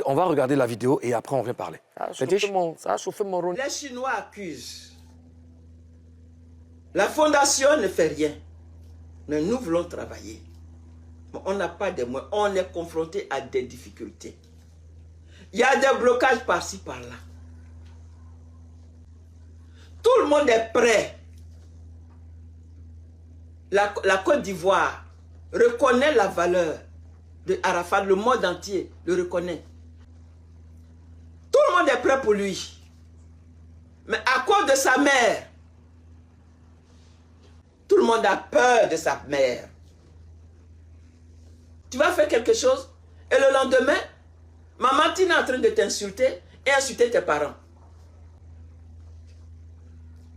on va regarder la vidéo et après on vient parler. Ça a chauffé mon rôle. Les Chinois accusent. La fondation ne fait rien. Mais nous voulons travailler. Mais on n'a pas de moyens. On est confronté à des difficultés. Il y a des blocages par-ci, par-là. Tout le monde est prêt. La Côte d'Ivoire reconnaît la valeur de Arafat. Le monde entier le reconnaît. Tout le monde est prêt pour lui. Mais à cause de sa mère, tout le monde a peur de sa mère. Tu vas faire quelque chose et le lendemain, maman Tina est en train de t'insulter et insulter tes parents.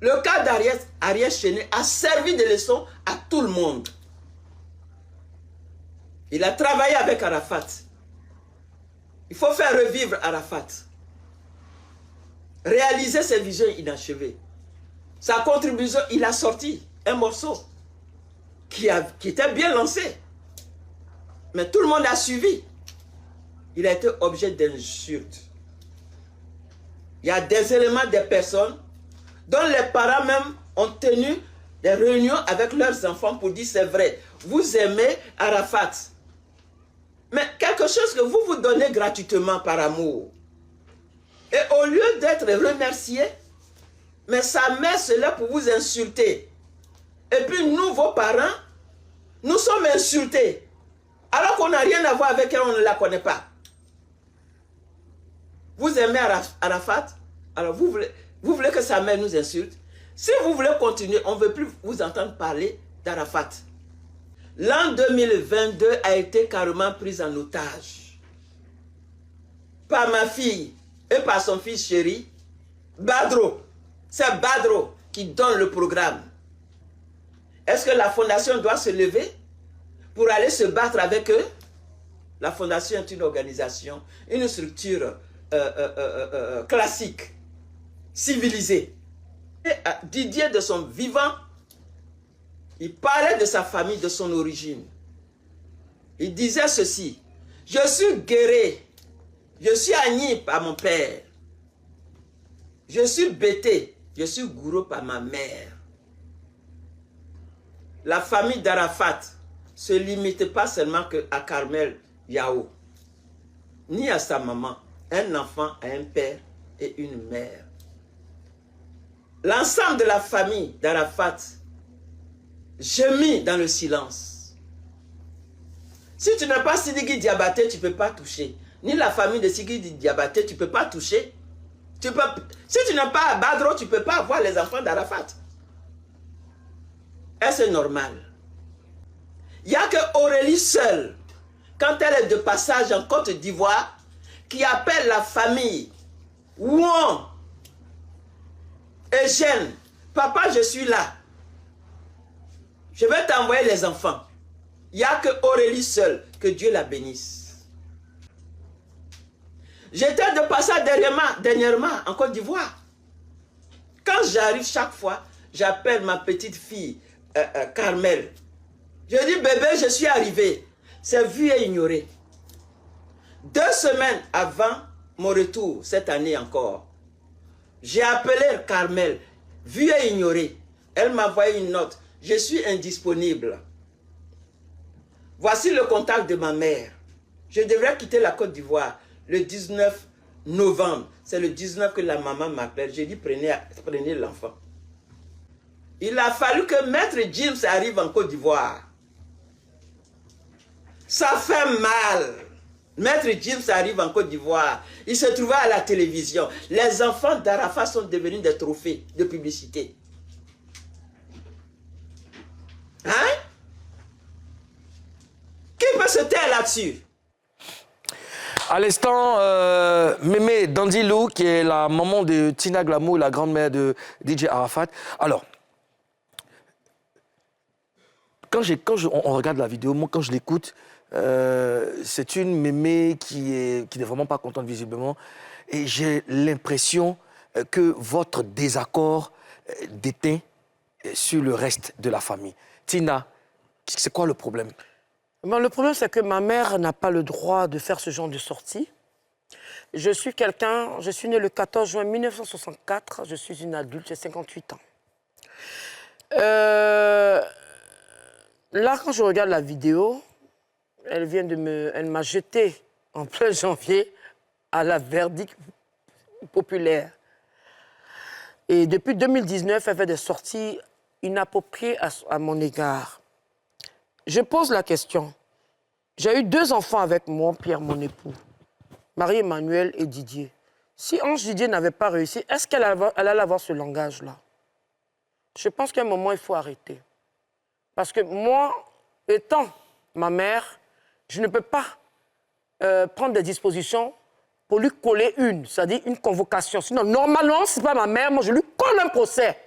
Le cas d'Ariel Chéné a servi de leçon à tout le monde. Il a travaillé avec Arafat. Il faut faire revivre Arafat. Réaliser ses visions inachevées. Sa contribution, il a sorti un morceau qui était bien lancé. Mais tout le monde a suivi. Il a été objet d'insultes. Il y a des éléments, des personnes dont les parents même ont tenu des réunions avec leurs enfants pour dire c'est vrai, vous aimez Arafat. Mais quelque chose que vous vous donnez gratuitement par amour. Et au lieu d'être remercié, mais sa mère c'est là pour vous insulter. Et puis nous, vos parents, nous sommes insultés. Alors qu'on n'a rien à voir avec elle, on ne la connaît pas. Vous aimez Arafat, alors vous voulez que sa mère nous insulte. Si vous voulez continuer, on ne veut plus vous entendre parler d'Arafat. L'an 2022 a été carrément pris en otage par ma fille et par son fils chéri, Badro. C'est Badro qui donne le programme. Est-ce que la fondation doit se lever pour aller se battre avec eux? La fondation est une organisation, une structure classique, civilisée. Et Didier, de son vivant, il parlait de sa famille, de son origine. Il disait ceci: je suis guéré, je suis Agni par mon père, je suis Bété, je suis Gouro par ma mère. La famille d'Arafat ne se limite pas seulement à Carmel Yao, ni à sa maman. Un enfant a un père et une mère. L'ensemble de la famille d'Arafat gémit dans le silence. Si tu n'as pas Sidiki Diabaté, tu ne peux pas toucher. Ni la famille de Sidiki Diabaté, tu ne peux pas toucher. Si tu n'as pas Badro, tu ne peux pas avoir les enfants d'Arafat. Est-ce normal? Il n'y a que Aurélie seule, quand elle est de passage en Côte d'Ivoire, qui appelle la famille Ouan et Jeanne. Papa, je suis là. Je vais t'envoyer les enfants. Il n'y a que Aurélie seule, que Dieu la bénisse. J'étais de passage dernièrement en Côte d'Ivoire. Quand j'arrive chaque fois, j'appelle ma petite fille Carmel. Je dis, bébé, je suis arrivé. C'est vu et ignoré. 2 semaines avant mon retour, cette année encore, j'ai appelé Carmel, vu et ignoré. Elle m'a envoyé une note. Je suis indisponible. Voici le contact de ma mère. Je devrais quitter la Côte d'Ivoire le 19 novembre. C'est le 19 que la maman m'appelle. J'ai dit, prenez l'enfant. Il a fallu que Maître James arrive en Côte d'Ivoire. Ça fait mal. Maître James arrive en Côte d'Ivoire. Il se trouvait à la télévision. Les enfants d'Arafat sont devenus des trophées de publicité. Hein? Qui peut se taire là-dessus? À l'instant, Mémé Dandilou, qui est la maman de Tina Glamour, la grand-mère de DJ Arafat. Alors, quand on regarde la vidéo, moi, quand je l'écoute, c'est une Mémé qui n'est vraiment pas contente visiblement. Et j'ai l'impression que votre désaccord déteint sur le reste de la famille. Tina, c'est quoi le problème? Bon, le problème, c'est que ma mère n'a pas le droit de faire ce genre de sortie. Je suis quelqu'un, je suis né le 14 juin 1964, je suis une adulte, j'ai 58 ans. Là, quand je regarde la vidéo, elle m'a jeté en plein janvier à la verdict populaire. Et depuis 2019, elle fait des sorties inappropriées à mon égard. Je pose la question. J'ai eu 2 enfants avec moi, Pierre, mon époux, Marie-Emmanuel et Didier. Si Ange Didier n'avait pas réussi, est-ce qu'elle allait avoir ce langage-là? Je pense qu'à un moment, il faut arrêter. Parce que moi, étant ma mère, je ne peux pas prendre des dispositions pour lui coller c'est-à-dire une convocation. Sinon, normalement, ce n'est pas ma mère, moi, je lui colle un procès.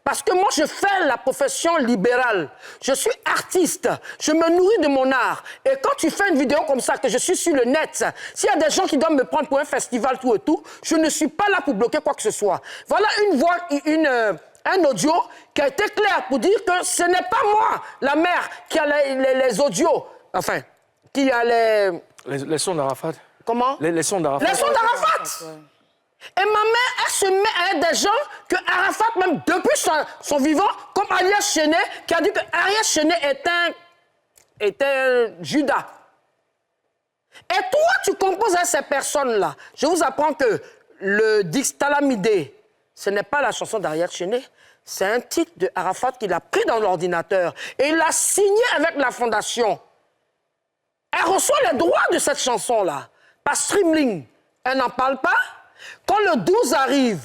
Parce que moi, je fais la profession libérale. Je suis artiste. Je me nourris de mon art. Et quand tu fais une vidéo comme ça, que je suis sur le net, s'il y a des gens qui doivent me prendre pour un festival, tout et tout, je ne suis pas là pour bloquer quoi que ce soit. Voilà une voix, un audio qui a été clair pour dire que ce n'est pas moi, la mère, qui a les audios. Enfin, qui a Les sons d'Arafat. Comment? Les sons d'Arafat. Les sons d'Arafat. Et ma mère, elle se met à être des gens que Arafat, même depuis son vivant, comme Arias Chenet, qui a dit que Arias Chenet était un Judas. Et toi, tu composes à ces personnes-là. Je vous apprends que le Dixtalamide, ce n'est pas la chanson d'Arias Chenet, c'est un titre de Arafat qu'il a pris dans l'ordinateur. Et il l'a signé avec la fondation. Elle reçoit les droits de cette chanson-là. Par Streamling. Elle n'en parle pas. Quand le 12 arrive,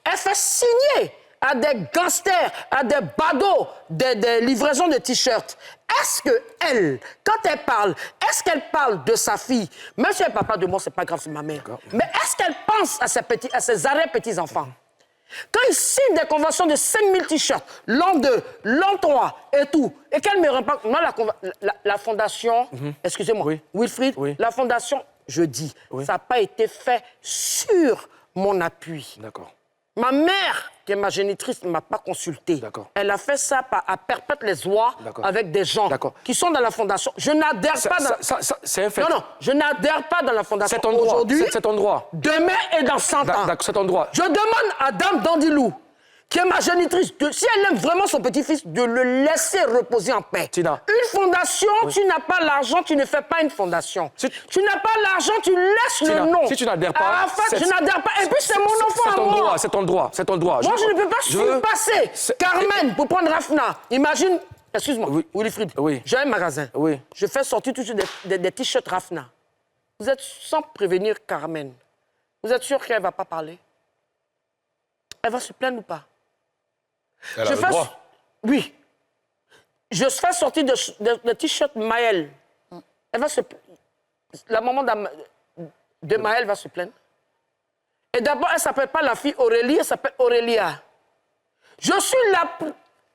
elle fait signer à des gangsters, à des badauds, des livraisons de t-shirts. Est-ce qu'elle, quand elle parle, est-ce qu'elle parle de sa fille? Même si elle ne parle pas de moi, ce n'est pas grave, c'est ma mère. Mais est-ce qu'elle pense à ses arrêts-petits-enfants? Quand ils signent des conventions de 5000 t-shirts, l'an 2, l'an 3 et tout, et qu'elle me reparle... Moi, la fondation, excusez-moi, Oui. Wilfried, Oui. la fondation, je dis, Oui. ça n'a pas été fait sur mon appui. D'accord. Ma mère, qui est ma génitrice, ne m'a pas consulté. D'accord. Elle a fait ça à perpète les oies avec des gens qui sont dans la fondation. Je n'adhère pas dans... C'est un fait. Non, je n'adhère pas dans la fondation C'est ton droit. aujourd'hui. C'est ton droit. Demain et dans 100 ans. D'accord, c'est ton droit. Je demande à Dame Dandilou, qui est ma génitrice, si elle aime vraiment son petit-fils, de le laisser reposer en paix. Tina. Une fondation, tu n'as pas l'argent, tu ne fais pas une fondation. Tu n'as pas l'argent, tu laisses Tina, le nom. si tu n'adhères pas... Arafat, je n'adhère pas. Et puis c'est mon enfant à moi. C'est ton droit, c'est ton droit. Moi, je ne peux pas surpasser Carmen pour prendre Rafna. Imagine, excuse-moi, Wilfried, j'ai un magasin. Oui. Je fais sortir toujours des t-shirts Rafna. Vous êtes sans prévenir Carmen. Vous êtes sûr qu'elle ne va pas parler? Elle va se plaindre ou pas? Elle a le droit. Oui. Je fais sortir de t-shirt Maël. Elle va se... La maman de Maël va se plaindre. Et d'abord, elle ne s'appelle pas la fille Aurélie, elle s'appelle Aurélia. Je suis la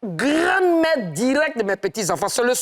grand-mère directe de mes petits-enfants. C'est le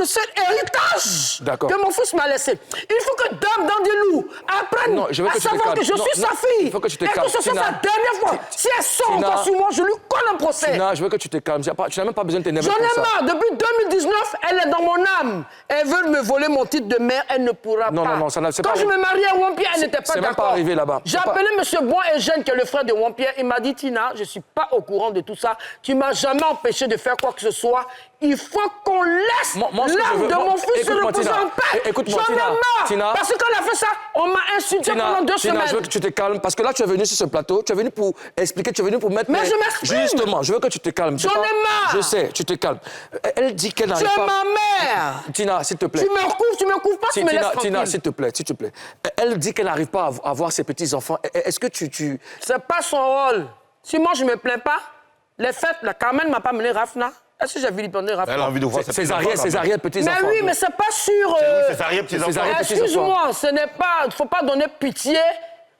seul héritage que mon fils m'a laissé. Il faut que Dame Dandilou apprenne à savoir que je suis sa fille. Il faut que tu te calmes. Et que ce soit sa dernière fois. Si elle sort encore sur moi, je lui colle un procès. Tina, je veux que tu te calmes. Tu n'as même pas besoin de t'énerver J'en comme ça. ai marre. Depuis 2019, elle est dans mon âme. Elle veut me voler mon titre de mère, elle ne pourra pas. Non, ça n'a pas... Quand je me mariais à Wampierre, elle n'était pas d'accord. C'est même pas arrivé là-bas. J'ai appelé M. Bois et Jeanne, qui est le frère de Wampierre. Il m'a dit, Tina, je ne suis pas au courant de tout ça. Tu ne m'as jamais empêché de faire quoi que ce soit. Il faut qu'on laisse l'âme de mon fils se reposer en paix. Écoute-moi, J'en ai marre. Tina. Parce que quand elle a fait ça, on m'a insulté pendant 2 semaines. Tina, je veux que tu te calmes. Parce que là, tu es venu sur ce plateau. Tu es venu pour expliquer, tu es venu pour mettre... Mais je m'exprime. Justement, je veux que tu te calmes. J'en ai marre. Je sais, tu te calmes. Elle dit qu'elle n'arrive pas... C'est ma mère. Tina, s'il te plaît. Tu me couvres pas, tu me laisses tranquille. Tina, s'il te plaît. Elle dit qu'elle n'arrive pas à voir ses petits-enfants. Est-ce que tu... C'est pas son rôle. Si moi, je me plains pas, les fêtes, la Carmen m'a pas mené Rafna. Est-ce que j'ai vilipendé Rafna? Elle a envie de voir ses arrières petits-enfants. Mais oui, mais c'est pas sûr... Ses arrière-petits-enfants. Excuse-moi, ce n'est pas... Faut pas donner pitié.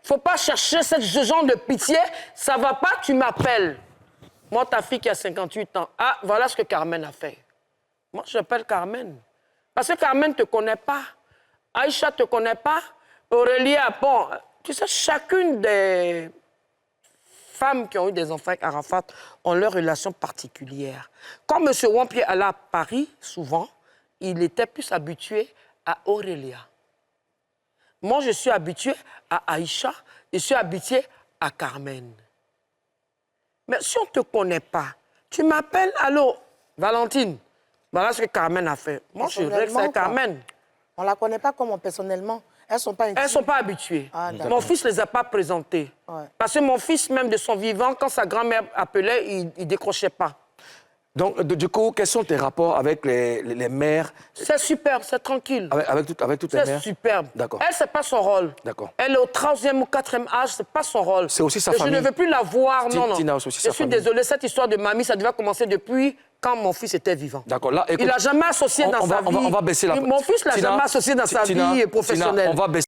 Faut pas chercher ce genre de pitié. Ça va pas, tu m'appelles. Moi, ta fille qui a 58 ans. Ah, voilà ce que Carmen a fait. Moi, j'appelle Carmen. Parce que Carmen ne te connaît pas. Aïcha ne te connaît pas. Aurélia, bon... Tu sais, chacune des femmes qui ont eu des enfants avec Arafat ont leur relation particulière. Quand M. Wampierre allait à Paris, souvent, il était plus habitué à Aurélia. Moi, je suis habitué à Aïcha, je suis habitué à Carmen. Mais si on ne te connaît pas, tu m'appelles, allô, Valentine, voilà ce que Carmen a fait. Moi, je reste avec Carmen. On ne la connaît pas comment personnellement. Elles ne sont pas intimes. Elles ne sont pas habituées. Ah, mon fils ne les a pas présentées. Ouais. Parce que mon fils, même de son vivant, quand sa grand-mère appelait, il ne décrochait pas. Donc, du coup, quels sont tes rapports avec les mères? C'est superbe, c'est tranquille. Avec toutes les C'est mères? superbe. D'accord. Elle, ce n'est pas son rôle. D'accord. Elle est au 3e ou 4e âge, ce n'est pas son rôle. C'est aussi sa Et famille. Je ne veux plus la voir, non, non. Tina, c'est aussi je sa suis famille. désolée, cette histoire de mamie, ça devait commencer depuis quand mon fils était vivant. D'accord. Là, écoute, il n'a jamais associé dans sa vie. On va baisser la... Mon fils ne l'a jamais associé dans sa vie professionnelle. Tina, on va baisser